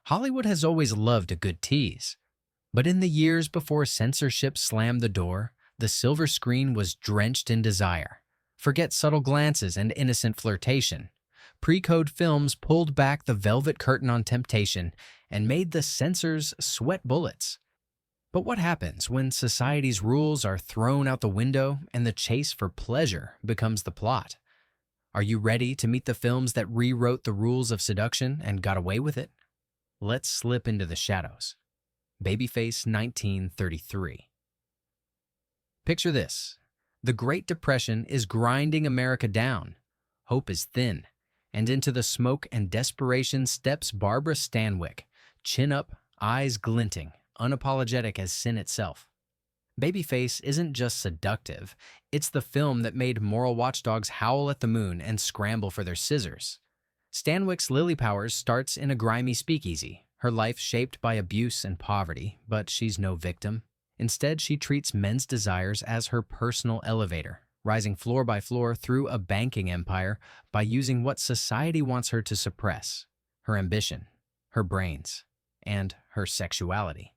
Hollywood has always loved a good tease. But in the years before censorship slammed the door, the silver screen was drenched in desire. Forget subtle glances and innocent flirtation. Pre-code films pulled back the velvet curtain on temptation and made the censors sweat bullets. But what happens when society's rules are thrown out the window and the chase for pleasure becomes the plot? Are you ready to meet the films that rewrote the rules of seduction and got away with it? Let's slip into the shadows. Babyface 1933. Picture this. The Great Depression is grinding America down. Hope is thin. And into the smoke and desperation steps Barbara Stanwyck, chin up, eyes glinting, unapologetic as sin itself. Babyface isn't just seductive, it's the film that made moral watchdogs howl at the moon and scramble for their scissors. Stanwyck's Lily Powers starts in a grimy speakeasy, her life shaped by abuse and poverty, but she's no victim. Instead, she treats men's desires as her personal elevator, rising floor by floor through a banking empire by using what society wants her to suppress: her ambition, her brains, and her sexuality.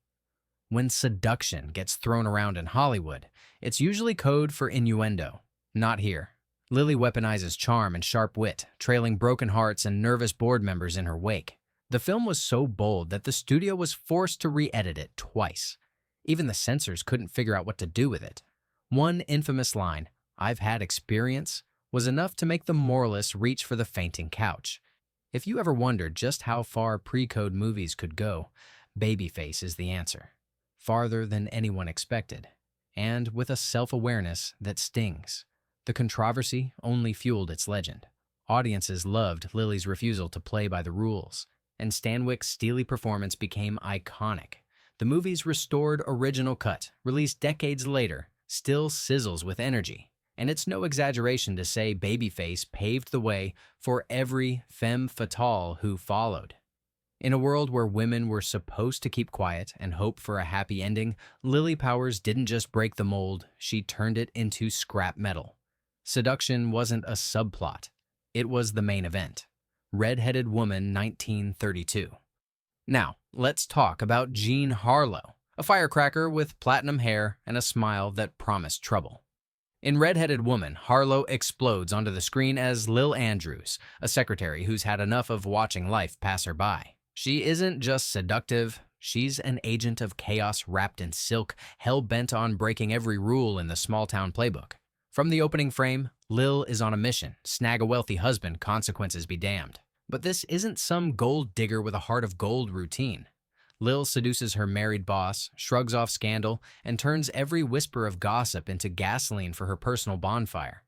When seduction gets thrown around in Hollywood, it's usually code for innuendo. Not here. Lily weaponizes charm and sharp wit, trailing broken hearts and nervous board members in her wake. The film was so bold that the studio was forced to re-edit it twice. Even the censors couldn't figure out what to do with it. One infamous line, "I've had experience," was enough to make the moralists reach for the fainting couch. If you ever wondered just how far pre-code movies could go, Babyface is the answer. Farther than anyone expected, and with a self-awareness that stings. The controversy only fueled its legend. Audiences loved Lily's refusal to play by the rules, and Stanwyck's steely performance became iconic. The movie's restored original cut, released decades later, still sizzles with energy. And it's no exaggeration to say Babyface paved the way for every femme fatale who followed. In a world where women were supposed to keep quiet and hope for a happy ending, Lily Powers didn't just break the mold, she turned it into scrap metal. Seduction wasn't a subplot. It was the main event. Red-Headed Woman 1932. Now, let's talk about Jean Harlow, a firecracker with platinum hair and a smile that promised trouble. In Red-Headed Woman, Harlow explodes onto the screen as Lil Andrews, a secretary who's had enough of watching life pass her by. She isn't just seductive, she's an agent of chaos wrapped in silk, hell-bent on breaking every rule in the small-town playbook. From the opening frame, Lil is on a mission: snag a wealthy husband, consequences be damned. But this isn't some gold digger with a heart of gold routine. Lil seduces her married boss, shrugs off scandal, and turns every whisper of gossip into gasoline for her personal bonfire.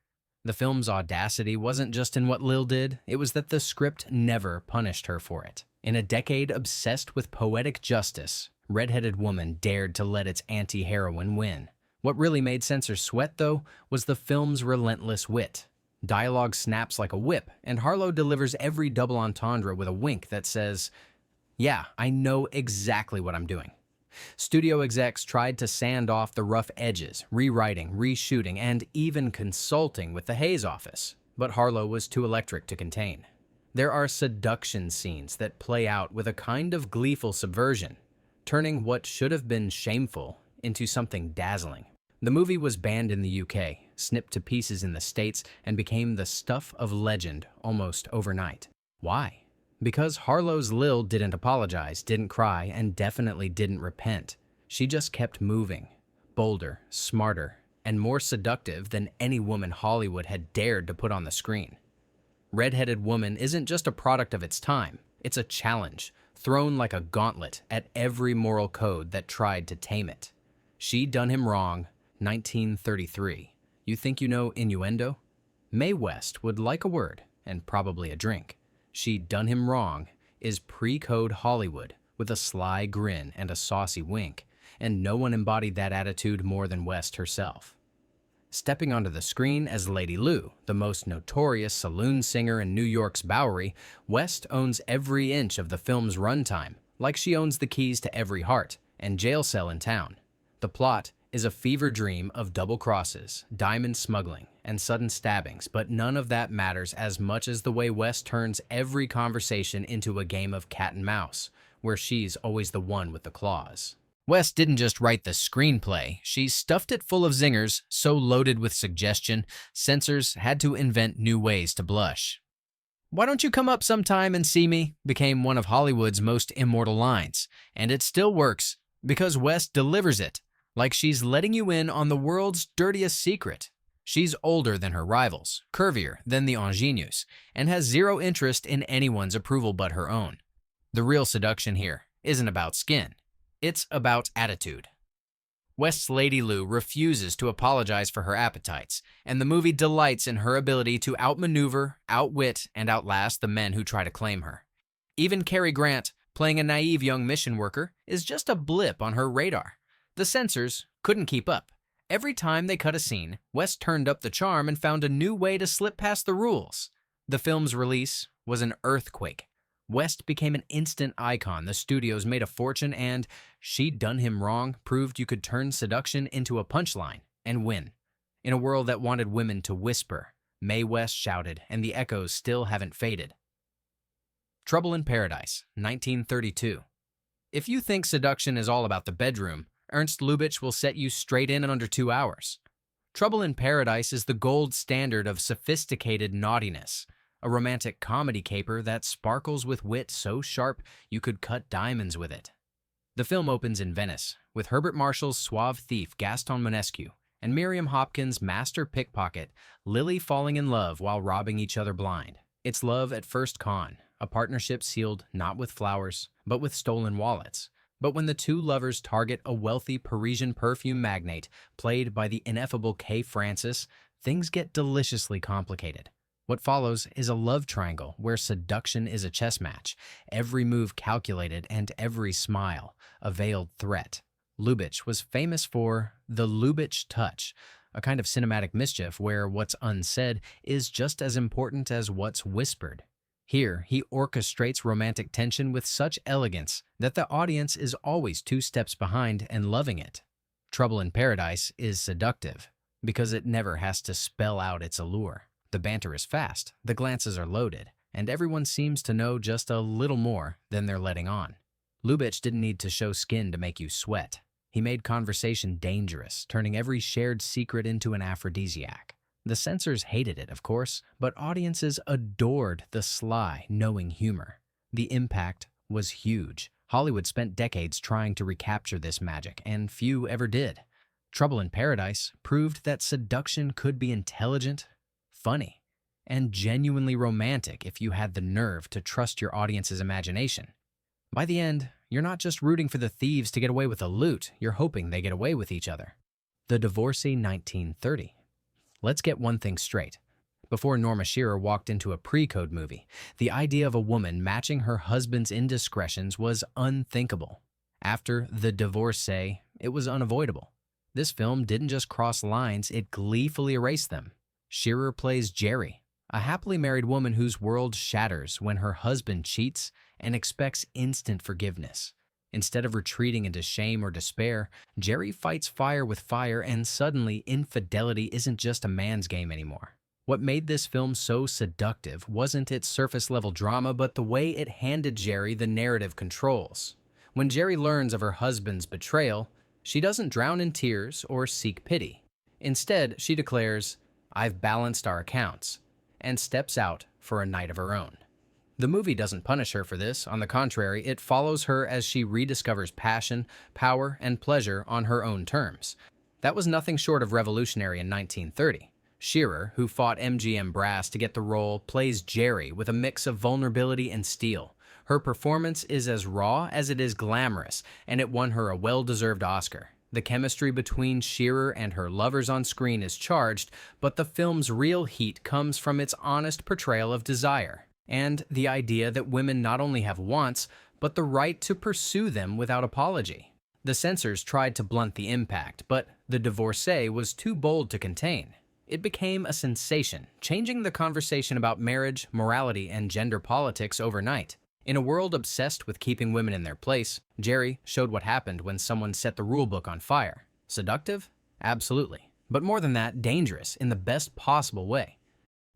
The film's audacity wasn't just in what Lil did, it was that the script never punished her for it. In a decade obsessed with poetic justice, Red-Headed Woman dared to let its anti-heroine win. What really made censors sweat, though, was the film's relentless wit. Dialogue snaps like a whip, and Harlow delivers every double entendre with a wink that says, "Yeah, I know exactly what I'm doing." Studio execs tried to sand off the rough edges, rewriting, reshooting, and even consulting with the Hayes office, but Harlow was too electric to contain. There are seduction scenes that play out with a kind of gleeful subversion, turning what should have been shameful into something dazzling. The movie was banned in the UK, snipped to pieces in the States, and became the stuff of legend almost overnight. Why? Because Harlow's Lil didn't apologize, didn't cry, and definitely didn't repent. She just kept moving, bolder, smarter, and more seductive than any woman Hollywood had dared to put on the screen. Red-Headed Woman isn't just a product of its time, it's a challenge, thrown like a gauntlet at every moral code that tried to tame it. She Done Him Wrong, 1933. You think you know innuendo? Mae West would like a word, and probably a drink. She Done Him Wrong is pre-code Hollywood with a sly grin and a saucy wink, and no one embodied that attitude more than West herself. Stepping onto the screen as Lady Lou, the most notorious saloon singer in New York's Bowery, West owns every inch of the film's runtime, like she owns the keys to every heart and jail cell in town. The plot is a fever dream of double crosses, diamond smuggling, and sudden stabbings, but none of that matters as much as the way West turns every conversation into a game of cat and mouse, where she's always the one with the claws. West didn't just write the screenplay, she stuffed it full of zingers so loaded with suggestion, censors had to invent new ways to blush. "Why don't you come up sometime and see me?" became one of Hollywood's most immortal lines, and it still works because West delivers it like she's letting you in on the world's dirtiest secret. She's older than her rivals, curvier than the ingenues, and has zero interest in anyone's approval but her own. The real seduction here isn't about skin. It's about attitude. West's Lady Lou refuses to apologize for her appetites, and the movie delights in her ability to outmaneuver, outwit, and outlast the men who try to claim her. Even Cary Grant, playing a naive young mission worker, is just a blip on her radar. The censors couldn't keep up. Every time they cut a scene, West turned up the charm and found a new way to slip past the rules. The film's release was an earthquake. West became an instant icon. The studios made a fortune, and She'd Done Him Wrong proved you could turn seduction into a punchline and win. In a world that wanted women to whisper, Mae West shouted, and the echoes still haven't faded. Trouble in Paradise, 1932. If you think seduction is all about the bedroom, Ernst Lubitsch will set you straight in under 2 hours. Trouble in Paradise is the gold standard of sophisticated naughtiness, a romantic comedy caper that sparkles with wit so sharp you could cut diamonds with it. The film opens in Venice, with Herbert Marshall's suave thief Gaston Monescu and Miriam Hopkins' master pickpocket Lily falling in love while robbing each other blind. It's love at first con, a partnership sealed not with flowers, but with stolen wallets. But when the two lovers target a wealthy Parisian perfume magnate, played by the ineffable Kay Francis, things get deliciously complicated. What follows is a love triangle where seduction is a chess match, every move calculated and every smile a veiled threat. Lubitsch was famous for the Lubitsch touch, a kind of cinematic mischief where what's unsaid is just as important as what's whispered. Here, he orchestrates romantic tension with such elegance that the audience is always 2 steps behind and loving it. Trouble in Paradise is seductive because it never has to spell out its allure. The banter is fast, the glances are loaded, and everyone seems to know just a little more than they're letting on. Lubitsch didn't need to show skin to make you sweat. He made conversation dangerous, turning every shared secret into an aphrodisiac. The censors hated it, of course, but audiences adored the sly, knowing humor. The impact was huge. Hollywood spent decades trying to recapture this magic, and few ever did. Trouble in Paradise proved that seduction could be intelligent, funny, and genuinely romantic if you had the nerve to trust your audience's imagination. By the end, you're not just rooting for the thieves to get away with the loot, you're hoping they get away with each other. The Divorcee, 1930. Let's get one thing straight. Before Norma Shearer walked into a pre-code movie, the idea of a woman matching her husband's indiscretions was unthinkable. After The Divorcee, it was unavoidable. This film didn't just cross lines, it gleefully erased them. Shearer plays Jerry, a happily married woman whose world shatters when her husband cheats and expects instant forgiveness. Instead of retreating into shame or despair, Jerry fights fire with fire, and suddenly infidelity isn't just a man's game anymore. What made this film so seductive wasn't its surface-level drama, but the way it handed Jerry the narrative controls. When Jerry learns of her husband's betrayal, she doesn't drown in tears or seek pity. Instead, she declares, "I've balanced our accounts," and steps out for a night of her own. The movie doesn't punish her for this. On the contrary, it follows her as she rediscovers passion, power, and pleasure on her own terms. That was nothing short of revolutionary in 1930. Shearer, who fought MGM Brass to get the role, plays Jerry with a mix of vulnerability and steel. Her performance is as raw as it is glamorous, and it won her a well-deserved Oscar. The chemistry between Shearer and her lovers on screen is charged, but the film's real heat comes from its honest portrayal of desire, and the idea that women not only have wants, but the right to pursue them without apology. The censors tried to blunt the impact, but The Divorcee was too bold to contain. It became a sensation, changing the conversation about marriage, morality, and gender politics overnight. In a world obsessed with keeping women in their place, Jerry showed what happened when someone set the rulebook on fire. Seductive? Absolutely. But more than that, dangerous in the best possible way.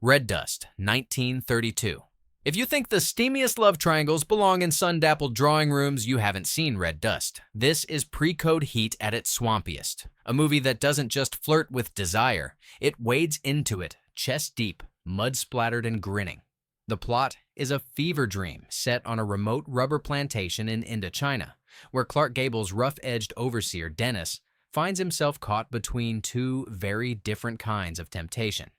Red Dust, 1932. If you think the steamiest love triangles belong in sun-dappled drawing rooms, you haven't seen Red Dust. This is pre-code heat at its swampiest. A movie that doesn't just flirt with desire, it wades into it, chest deep, mud-splattered and grinning. The plot is a fever dream set on a remote rubber plantation in Indochina, where Clark Gable's rough-edged overseer, Dennis, finds himself caught between two very different kinds of temptation.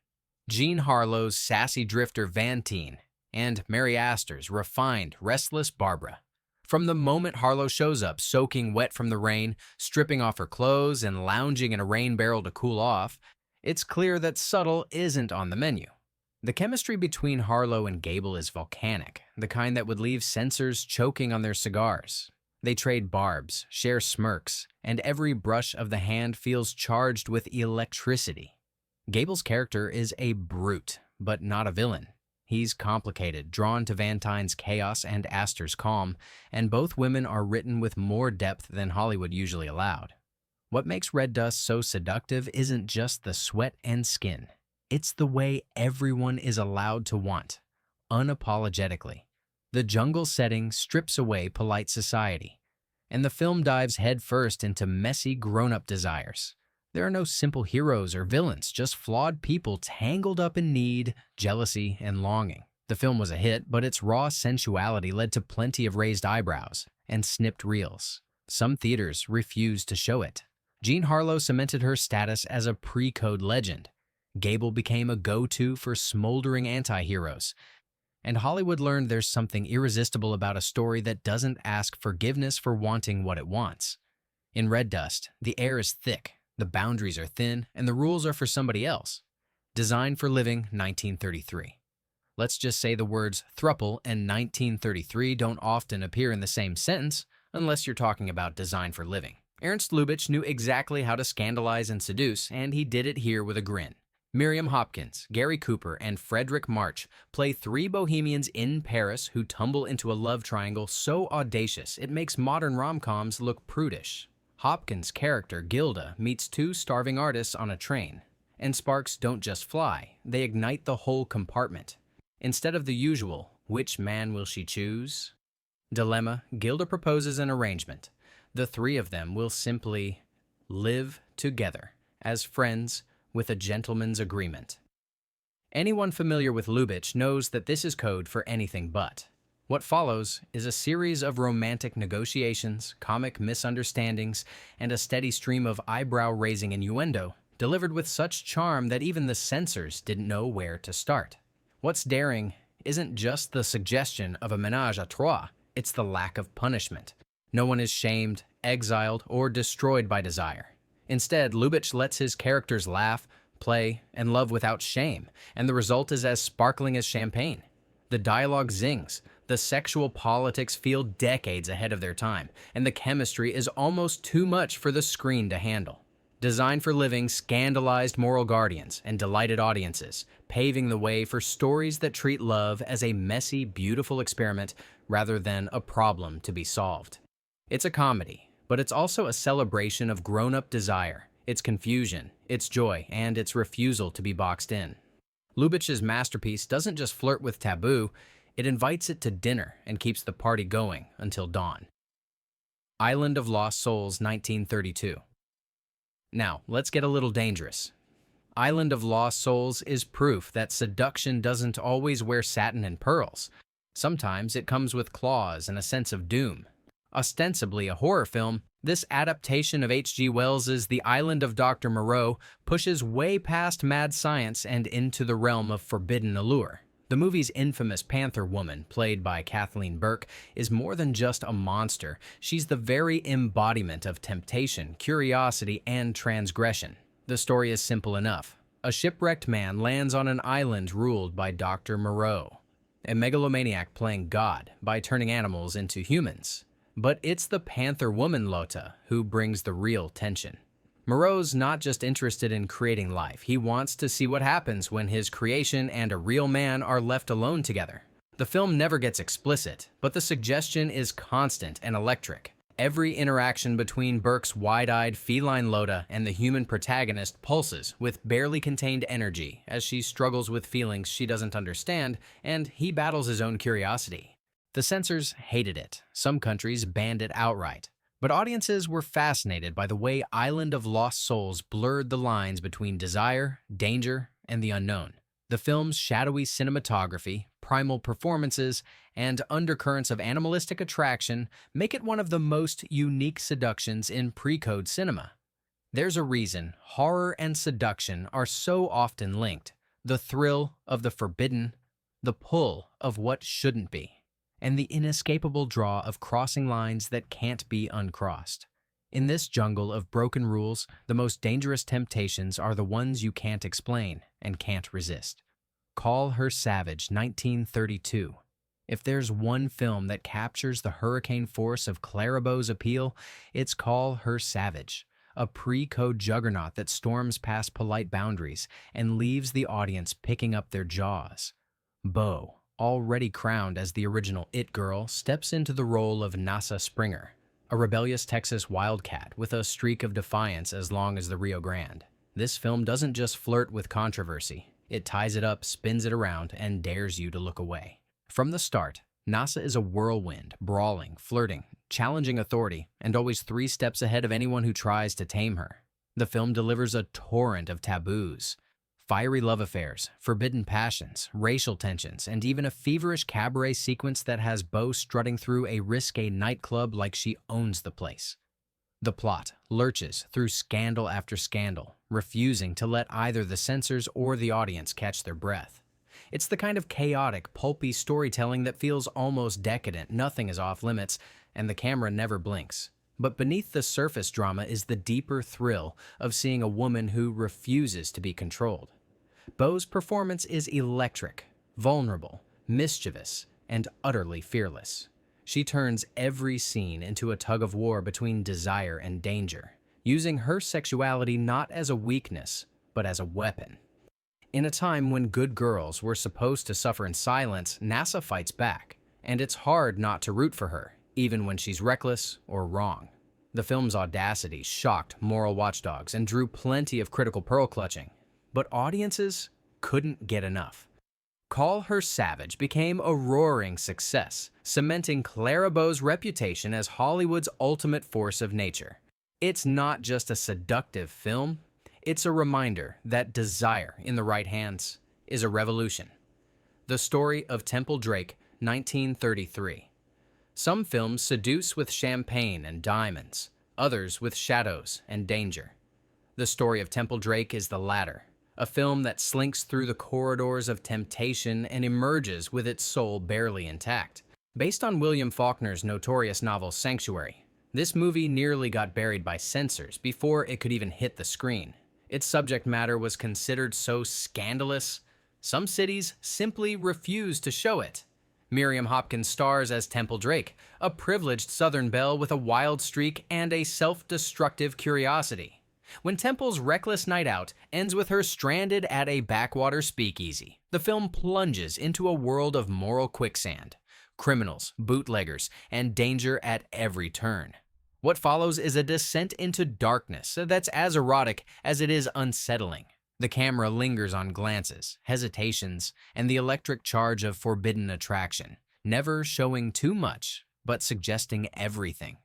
Jean Harlow's sassy drifter Vantine and Mary Astor's refined, restless Barbara. From the moment Harlow shows up, soaking wet from the rain, stripping off her clothes, and lounging in a rain barrel to cool off, it's clear that subtle isn't on the menu. The chemistry between Harlow and Gable is volcanic, the kind that would leave censors choking on their cigars. They trade barbs, share smirks, and every brush of the hand feels charged with electricity. Gable's character is a brute, but not a villain. He's complicated, drawn to Vantine's chaos and Astor's calm, and both women are written with more depth than Hollywood usually allowed. What makes Red Dust so seductive isn't just the sweat and skin. It's the way everyone is allowed to want, unapologetically. The jungle setting strips away polite society, and the film dives headfirst into messy grown-up desires. There are no simple heroes or villains, just flawed people tangled up in need, jealousy, and longing. The film was a hit, but its raw sensuality led to plenty of raised eyebrows and snipped reels. Some theaters refused to show it. Jean Harlow cemented her status as a pre-code legend. Gable became a go-to for smoldering anti-heroes. And Hollywood learned there's something irresistible about a story that doesn't ask forgiveness for wanting what it wants. In Red Dust, the air is thick, the boundaries are thin, and the rules are for somebody else. Designed for Living, 1933. Let's just say the words throuple and 1933 don't often appear in the same sentence, unless you're talking about Design for Living. Ernst Lubitsch knew exactly how to scandalize and seduce, and he did it here with a grin. Miriam Hopkins, Gary Cooper, and Frederick March play three bohemians in Paris who tumble into a love triangle so audacious it makes modern rom-coms look prudish. Hopkins' character, Gilda, meets two starving artists on a train, and sparks don't just fly, they ignite the whole compartment. Instead of the usual, which man will she choose? Dilemma, Gilda proposes an arrangement. The three of them will simply live together as friends with a gentleman's agreement. Anyone familiar with Lubitsch knows that this is code for anything but. What follows is a series of romantic negotiations, comic misunderstandings, and a steady stream of eyebrow-raising innuendo, delivered with such charm that even the censors didn't know where to start. What's daring isn't just the suggestion of a ménage à trois, it's the lack of punishment. No one is shamed, exiled, or destroyed by desire. Instead, Lubitsch lets his characters laugh, play, and love without shame, and the result is as sparkling as champagne. The dialogue zings, the sexual politics feel decades ahead of their time, and the chemistry is almost too much for the screen to handle. Designed for Living scandalized moral guardians and delighted audiences, paving the way for stories that treat love as a messy, beautiful experiment rather than a problem to be solved. It's a comedy, but it's also a celebration of grown-up desire, its confusion, its joy, and its refusal to be boxed in. Lubitsch's masterpiece doesn't just flirt with taboo, it invites it to dinner and keeps the party going until dawn. Island of Lost Souls, 1932. Now, let's get a little dangerous. Island of Lost Souls is proof that seduction doesn't always wear satin and pearls. Sometimes it comes with claws and a sense of doom. Ostensibly a horror film, this adaptation of H.G. Wells's The Island of Dr. Moreau pushes way past mad science and into the realm of forbidden allure. The movie's infamous Panther Woman, played by Kathleen Burke, is more than just a monster. She's the very embodiment of temptation, curiosity, and transgression. The story is simple enough. A shipwrecked man lands on an island ruled by Dr. Moreau, a megalomaniac playing God by turning animals into humans. But it's the Panther Woman Lota who brings the real tension. Moreau's not just interested in creating life, he wants to see what happens when his creation and a real man are left alone together. The film never gets explicit, but the suggestion is constant and electric. Every interaction between Burke's wide-eyed feline Loda and the human protagonist pulses with barely contained energy as she struggles with feelings she doesn't understand, and he battles his own curiosity. The censors hated it. Some countries banned it outright. But audiences were fascinated by the way Island of Lost Souls blurred the lines between desire, danger, and the unknown. The film's shadowy cinematography, primal performances, and undercurrents of animalistic attraction make it one of the most unique seductions in pre-code cinema. There's a reason horror and seduction are so often linked: the thrill of the forbidden, the pull of what shouldn't be, and the inescapable draw of crossing lines that can't be uncrossed. In this jungle of broken rules, the most dangerous temptations are the ones you can't explain and can't resist. Call Her Savage, 1932. If there's one film that captures the hurricane force of Clara Bow's appeal, it's Call Her Savage, a pre-code juggernaut that storms past polite boundaries and leaves the audience picking up their jaws. Bow, already crowned as the original It Girl, steps into the role of Nasa Springer, a rebellious Texas wildcat with a streak of defiance as long as the Rio Grande. This film doesn't just flirt with controversy. It ties it up, spins it around, and dares you to look away. From the start, Nasa is a whirlwind, brawling, flirting, challenging authority, and always 3 steps ahead of anyone who tries to tame her. The film delivers a torrent of taboos: fiery love affairs, forbidden passions, racial tensions, and even a feverish cabaret sequence that has Bow strutting through a risque nightclub like she owns the place. The plot lurches through scandal after scandal, refusing to let either the censors or the audience catch their breath. It's the kind of chaotic, pulpy storytelling that feels almost decadent. Nothing is off limits, and the camera never blinks. But beneath the surface drama is the deeper thrill of seeing a woman who refuses to be controlled. Bow's performance is electric, vulnerable, mischievous, and utterly fearless. She turns every scene into a tug-of-war between desire and danger, using her sexuality not as a weakness, but as a weapon. In a time when good girls were supposed to suffer in silence, Nasa fights back, and it's hard not to root for her, even when she's reckless or wrong. The film's audacity shocked moral watchdogs and drew plenty of critical pearl-clutching, but audiences couldn't get enough. Call Her Savage became a roaring success, cementing Clara Bow's reputation as Hollywood's ultimate force of nature. It's not just a seductive film, it's a reminder that desire in the right hands is a revolution. The Story of Temple Drake, 1933. Some films seduce with champagne and diamonds, others with shadows and danger. The Story of Temple Drake is the latter, a film that slinks through the corridors of temptation and emerges with its soul barely intact. Based on William Faulkner's notorious novel Sanctuary, this movie nearly got buried by censors before it could even hit the screen. Its subject matter was considered so scandalous, some cities simply refused to show it. Miriam Hopkins stars as Temple Drake, a privileged Southern belle with a wild streak and a self-destructive curiosity. When Temple's reckless night out ends with her stranded at a backwater speakeasy, the film plunges into a world of moral quicksand, criminals, bootleggers, and danger at every turn. What follows is a descent into darkness that's as erotic as it is unsettling. The camera lingers on glances, hesitations, and the electric charge of forbidden attraction, never showing too much, but suggesting everything.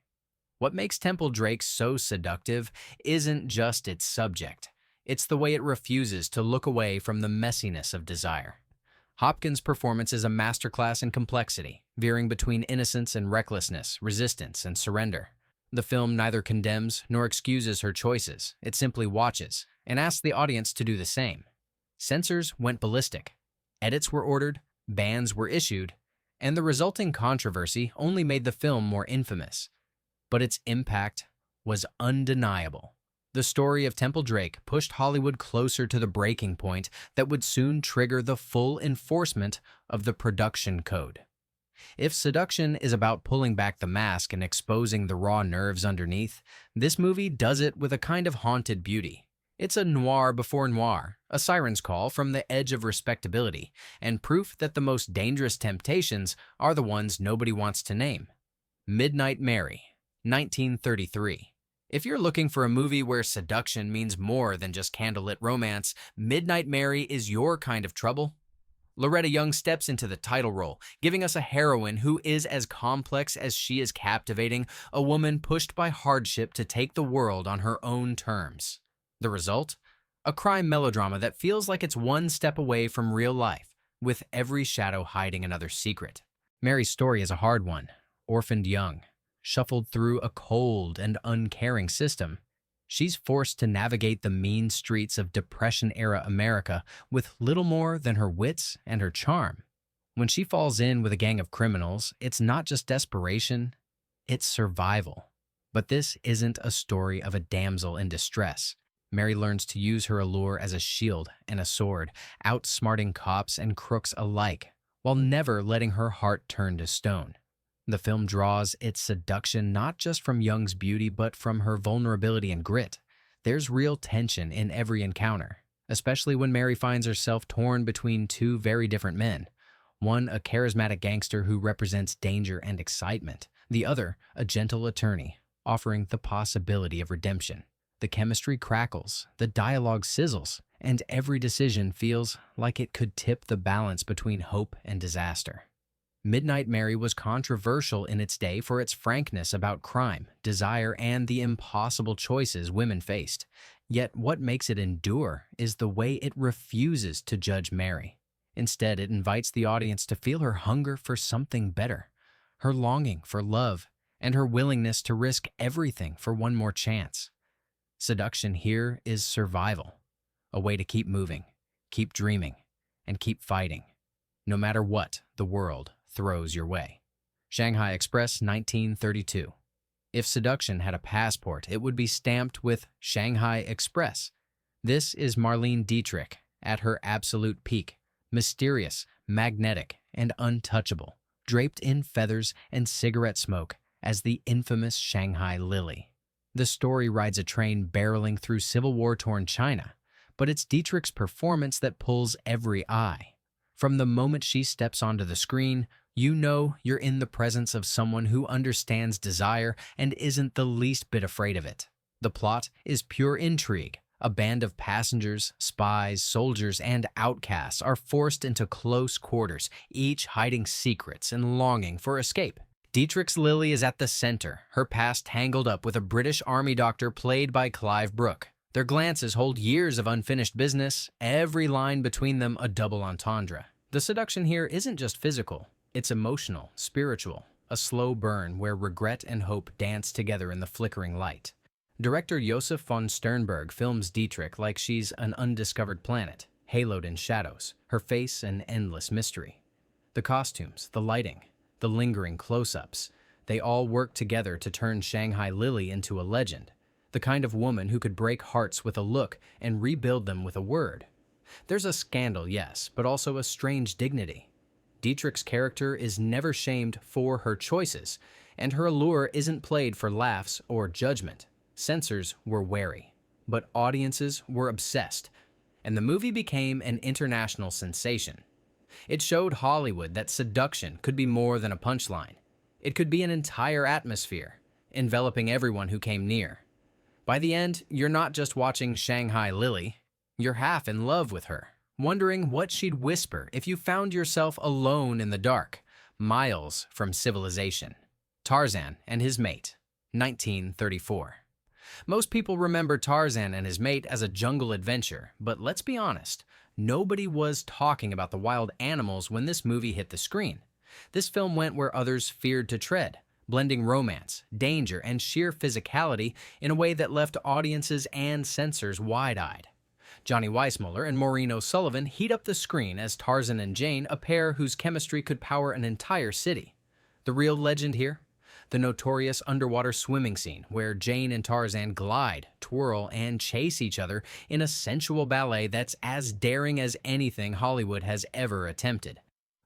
What makes Temple Drake so seductive isn't just its subject. It's the way it refuses to look away from the messiness of desire. Hopkins' performance is a masterclass in complexity, veering between innocence and recklessness, resistance and surrender. The film neither condemns nor excuses her choices. It simply watches and asks the audience to do the same. Censors went ballistic. Edits were ordered, bans were issued, and the resulting controversy only made the film more infamous. But its impact was undeniable. The Story of Temple Drake pushed Hollywood closer to the breaking point that would soon trigger the full enforcement of the production code. If seduction is about pulling back the mask and exposing the raw nerves underneath, this movie does it with a kind of haunted beauty. It's a noir before noir, a siren's call from the edge of respectability, and proof that the most dangerous temptations are the ones nobody wants to name. Midnight Mary, 1933. If you're looking for a movie where seduction means more than just candlelit romance, Midnight Mary is your kind of trouble. Loretta Young steps into the title role, giving us a heroine who is as complex as she is captivating, a woman pushed by hardship to take the world on her own terms. The result? A crime melodrama that feels like it's one step away from real life, with every shadow hiding another secret. Mary's story is a hard one. Orphaned young, shuffled through a cold and uncaring system, she's forced to navigate the mean streets of Depression-era America with little more than her wits and her charm. When she falls in with a gang of criminals, it's not just desperation, it's survival. But this isn't a story of a damsel in distress. Mary learns to use her allure as a shield and a sword, outsmarting cops and crooks alike, while never letting her heart turn to stone. The film draws its seduction not just from Young's beauty, but from her vulnerability and grit. There's real tension in every encounter, especially when Mary finds herself torn between two very different men. One, a charismatic gangster who represents danger and excitement. The other, a gentle attorney, offering the possibility of redemption. The chemistry crackles, the dialogue sizzles, and every decision feels like it could tip the balance between hope and disaster. Midnight Mary was controversial in its day for its frankness about crime, desire, and the impossible choices women faced. Yet what makes it endure is the way it refuses to judge Mary. Instead, it invites the audience to feel her hunger for something better, her longing for love, and her willingness to risk everything for one more chance. Seduction here is survival, a way to keep moving, keep dreaming, and keep fighting, no matter what the world throws your way. Shanghai Express, 1932. If seduction had a passport, it would be stamped with Shanghai Express. This is Marlene Dietrich at her absolute peak, mysterious, magnetic, and untouchable, draped in feathers and cigarette smoke as the infamous Shanghai Lily. The story rides a train barreling through Civil War-torn China, but it's Dietrich's performance that pulls every eye. From the moment she steps onto the screen, you know you're in the presence of someone who understands desire and isn't the least bit afraid of it. The plot is pure intrigue. A band of passengers, spies, soldiers, and outcasts are forced into close quarters, each hiding secrets and longing for escape. Dietrich's Lily is at the center, her past tangled up with a British Army doctor played by Clive Brooke. Their glances hold years of unfinished business, every line between them a double entendre. The seduction here isn't just physical, it's emotional, spiritual, a slow burn where regret and hope dance together in the flickering light. Director Josef von Sternberg films Dietrich like she's an undiscovered planet, haloed in shadows, her face an endless mystery. The costumes, the lighting, the lingering close-ups, they all work together to turn Shanghai Lily into a legend, the kind of woman who could break hearts with a look and rebuild them with a word. There's a scandal, yes, but also a strange dignity. Dietrich's character is never shamed for her choices, and her allure isn't played for laughs or judgment. Censors were wary, but audiences were obsessed, and the movie became an international sensation. It showed Hollywood that seduction could be more than a punchline. It could be an entire atmosphere, enveloping everyone who came near. By the end, you're not just watching Shanghai Lily, you're half in love with her, wondering what she'd whisper if you found yourself alone in the dark, miles from civilization. Tarzan and His Mate, 1934. Most people remember Tarzan and His Mate as a jungle adventure, but let's be honest, nobody was talking about the wild animals when this movie hit the screen. This film went where others feared to tread, blending romance, danger, and sheer physicality in a way that left audiences and censors wide-eyed. Johnny Weissmuller and Maureen O'Sullivan heat up the screen as Tarzan and Jane, a pair whose chemistry could power an entire city. The real legend here? The notorious underwater swimming scene where Jane and Tarzan glide, twirl, and chase each other in a sensual ballet that's as daring as anything Hollywood has ever attempted.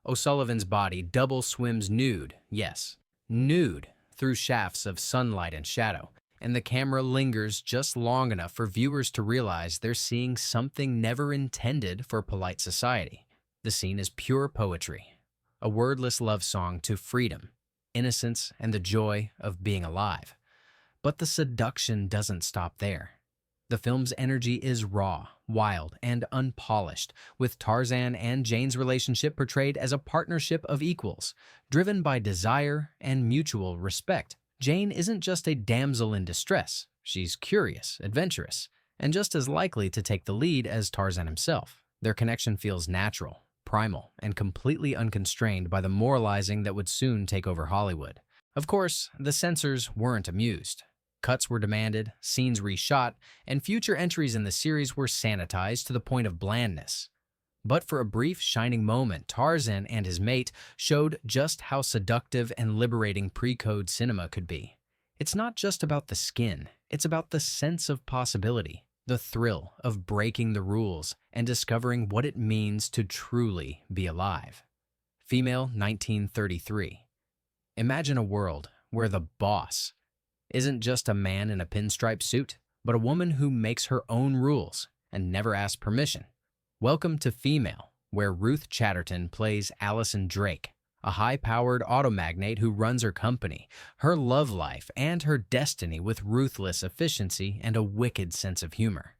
O'Sullivan's body double swims nude, yes, nude, through shafts of sunlight and shadow, and the camera lingers just long enough for viewers to realize they're seeing something never intended for polite society. The scene is pure poetry, a wordless love song to freedom, innocence, and the joy of being alive. But the seduction doesn't stop there. The film's energy is raw, wild, and unpolished, with Tarzan and Jane's relationship portrayed as a partnership of equals, driven by desire and mutual respect. Jane isn't just a damsel in distress. She's curious, adventurous, and just as likely to take the lead as Tarzan himself. Their connection feels natural, primal, and completely unconstrained by the moralizing that would soon take over Hollywood. Of course, the censors weren't amused. Cuts were demanded, scenes reshot, and future entries in the series were sanitized to the point of blandness. But for a brief, shining moment, Tarzan and His Mate showed just how seductive and liberating pre-code cinema could be. It's not just about the skin, it's about the sense of possibility, the thrill of breaking the rules and discovering what it means to truly be alive. Female 1933. Imagine a world where the boss isn't just a man in a pinstripe suit, but a woman who makes her own rules and never asks permission. Welcome to Female, where Ruth Chatterton plays Allison Drake, a high-powered auto magnate who runs her company, her love life, and her destiny with ruthless efficiency and a wicked sense of humor.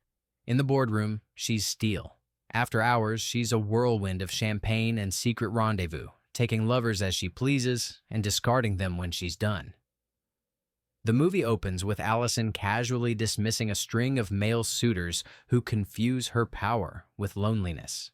In the boardroom, she's steel. After hours, she's a whirlwind of champagne and secret rendezvous, taking lovers as she pleases and discarding them when she's done. The movie opens with Allison casually dismissing a string of male suitors who confuse her power with loneliness.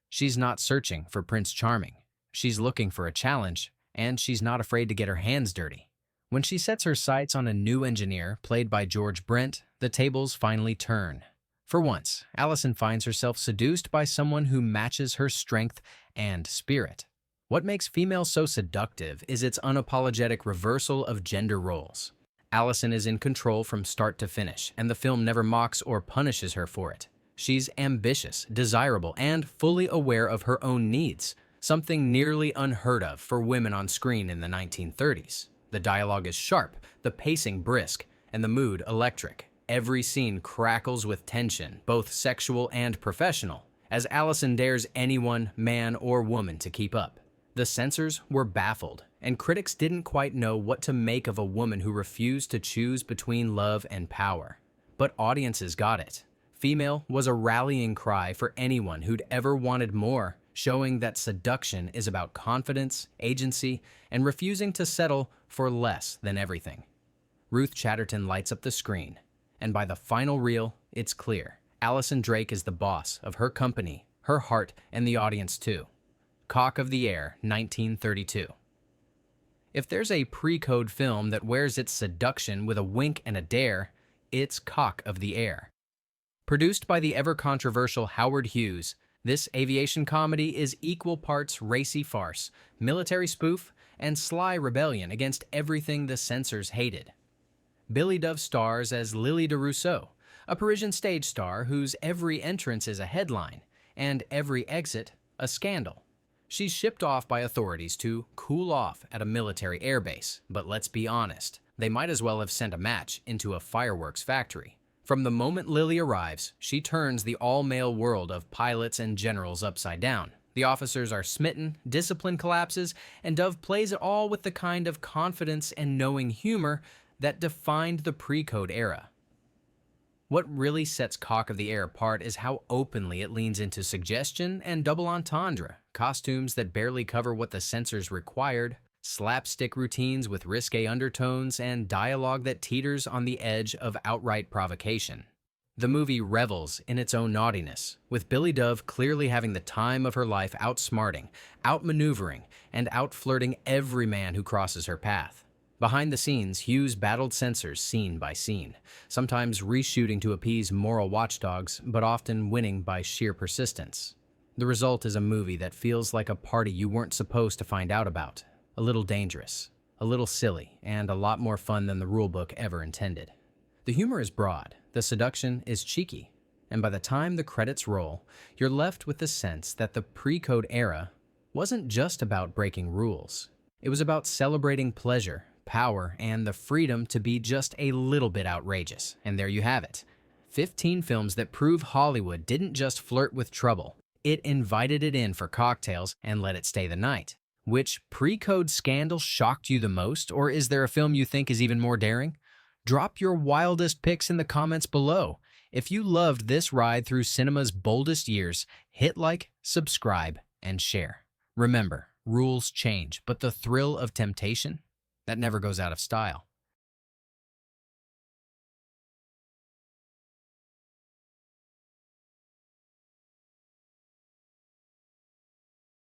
She's not searching for Prince Charming. She's looking for a challenge, and she's not afraid to get her hands dirty. When she sets her sights on a new engineer, played by George Brent, the tables finally turn. For once, Allison finds herself seduced by someone who matches her strength and spirit. What makes Female so seductive is its unapologetic reversal of gender roles. Allison is in control from start to finish, and the film never mocks or punishes her for it. She's ambitious, desirable, and fully aware of her own needs, something nearly unheard of for women on screen in the 1930s. The dialogue is sharp, the pacing brisk, and the mood electric. Every scene crackles with tension, both sexual and professional, as Allison dares anyone, man or woman, to keep up. The censors were baffled, and critics didn't quite know what to make of a woman who refused to choose between love and power. But audiences got it. Female was a rallying cry for anyone who'd ever wanted more, showing that seduction is about confidence, agency, and refusing to settle for less than everything. Ruth Chatterton lights up the screen, and by the final reel, it's clear. Allison Drake is the boss of her company, her heart, and the audience too. Cock of the Air, 1932. If there's a pre-code film that wears its seduction with a wink and a dare, it's Cock of the Air. Produced by the ever-controversial Howard Hughes, this aviation comedy is equal parts racy farce, military spoof, and sly rebellion against everything the censors hated. Billy Dove stars as Lily de Rousseau, a Parisian stage star whose every entrance is a headline, and every exit a scandal. She's shipped off by authorities to cool off at a military airbase, but let's be honest, they might as well have sent a match into a fireworks factory. From the moment Lily arrives, she turns the all-male world of pilots and generals upside down. The officers are smitten, discipline collapses, and Dove plays it all with the kind of confidence and knowing humor that defined the pre-code era. What really sets Cock of the Air apart is how openly it leans into suggestion and double entendre, costumes that barely cover what the censors required, slapstick routines with risque undertones, and dialogue that teeters on the edge of outright provocation. The movie revels in its own naughtiness, with Billy Dove clearly having the time of her life outsmarting, outmaneuvering, and outflirting every man who crosses her path. Behind the scenes, Hughes battled censors scene by scene, sometimes reshooting to appease moral watchdogs, but often winning by sheer persistence. The result is a movie that feels like a party you weren't supposed to find out about. A little dangerous, a little silly, and a lot more fun than the rulebook ever intended. The humor is broad, the seduction is cheeky, and by the time the credits roll, you're left with the sense that the pre-code era wasn't just about breaking rules. It was about celebrating pleasure, power, and the freedom to be just a little bit outrageous. And there you have it. 15 films that prove Hollywood didn't just flirt with trouble. It invited it in for cocktails and let it stay the night. Which pre-code scandal shocked you the most, or is there a film you think is even more daring? Drop your wildest picks in the comments below. If you loved this ride through cinema's boldest years, hit like, subscribe, and share. Remember, rules change, but the thrill of temptation, that never goes out of style.